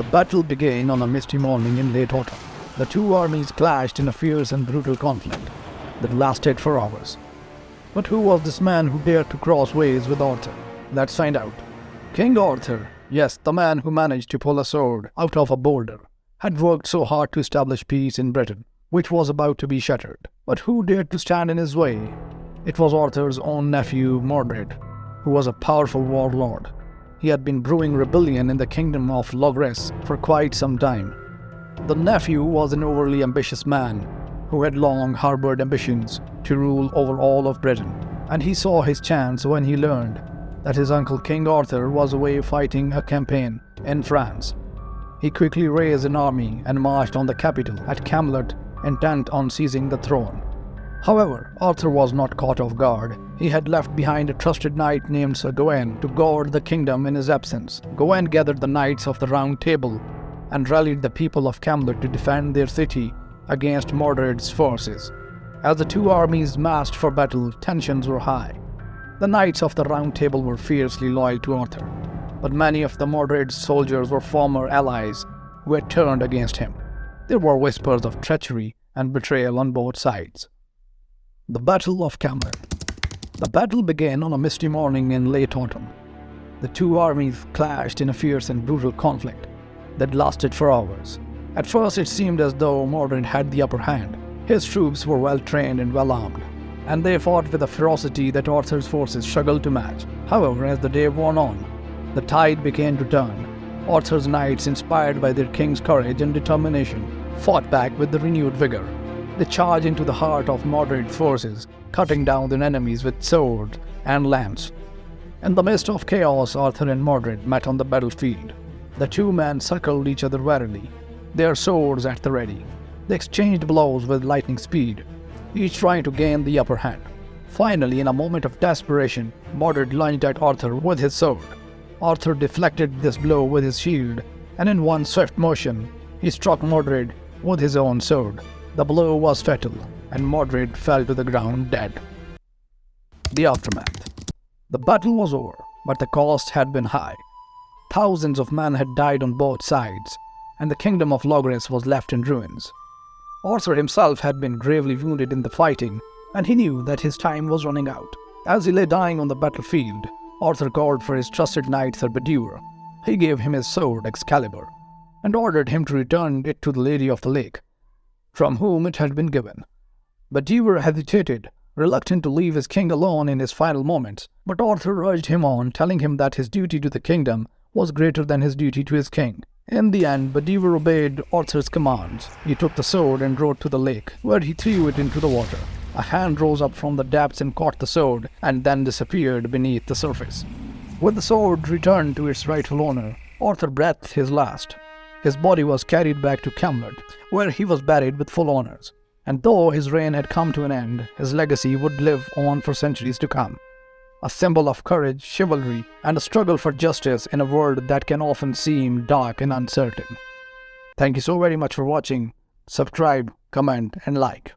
The battle began on a misty morning in late autumn. The two armies clashed in a fierce and brutal conflict that lasted for hours. But who was this man who dared to cross ways with Arthur? Let's find out. King Arthur, yes, the man who managed to pull a sword out of a boulder, had worked so hard to establish peace in Britain, which was about to be shattered. But who dared to stand in his way? It was Arthur's own nephew, Mordred, who was a powerful warlord. He had been brewing rebellion in the kingdom of Logres for quite some time. The nephew was an overly ambitious man who had long harbored ambitions to rule over all of Britain, and he saw his chance when he learned that his uncle King Arthur was away fighting a campaign in France. He quickly raised an army and marched on the capital at Camelot, intent on seizing the throne. However, Arthur was not caught off guard. He had left behind a trusted knight named Sir Gawain to guard the kingdom in his absence. Gawain gathered the knights of the Round Table and rallied the people of Camelot to defend their city against Mordred's forces. As the two armies massed for battle, tensions were high. The knights of the Round Table were fiercely loyal to Arthur, but many of the Mordred's soldiers were former allies who had turned against him. There were whispers of treachery and betrayal on both sides. The Battle of Camelot. The battle began on a misty morning in late autumn. The two armies clashed in a fierce and brutal conflict that lasted for hours. At first it seemed as though Mordred had the upper hand. His troops were well trained and well armed, and they fought with a ferocity that Arthur's forces struggled to match. However, as the day wore on, the tide began to turn. Arthur's knights, inspired by their king's courage and determination, fought back with renewed vigor. They charged into the heart of Mordred's forces, cutting down their enemies with sword and lance. In the midst of chaos, Arthur and Mordred met on the battlefield. The two men circled each other warily, their swords at the ready. They exchanged blows with lightning speed, each trying to gain the upper hand. Finally, in a moment of desperation, Mordred lunged at Arthur with his sword. Arthur deflected this blow with his shield, and in one swift motion, he struck Mordred with his own sword. The blow was fatal, and Mordred fell to the ground dead. The aftermath. The battle was over, but the cost had been high. Thousands of men had died on both sides, and the kingdom of Logres was left in ruins. Arthur himself had been gravely wounded in the fighting, and he knew that his time was running out. As he lay dying on the battlefield, Arthur called for his trusted knight Sir Bedivere. He gave him his sword Excalibur, and ordered him to return it to the Lady of the Lake, from whom it had been given. Bedivere hesitated, reluctant to leave his king alone in his final moments, but Arthur urged him on, telling him that his duty to the kingdom was greater than his duty to his king. In the end, Bedivere obeyed Arthur's commands. He took the sword and rode to the lake, where he threw it into the water. A hand rose up from the depths and caught the sword, and then disappeared beneath the surface. With the sword returned to its rightful owner, Arthur breathed his last. His body was carried back to Camelot, where he was buried with full honors. And though his reign had come to an end, his legacy would live on for centuries to come. A symbol of courage, chivalry, and a struggle for justice in a world that can often seem dark and uncertain. Thank you so very much for watching. Subscribe, comment, and like.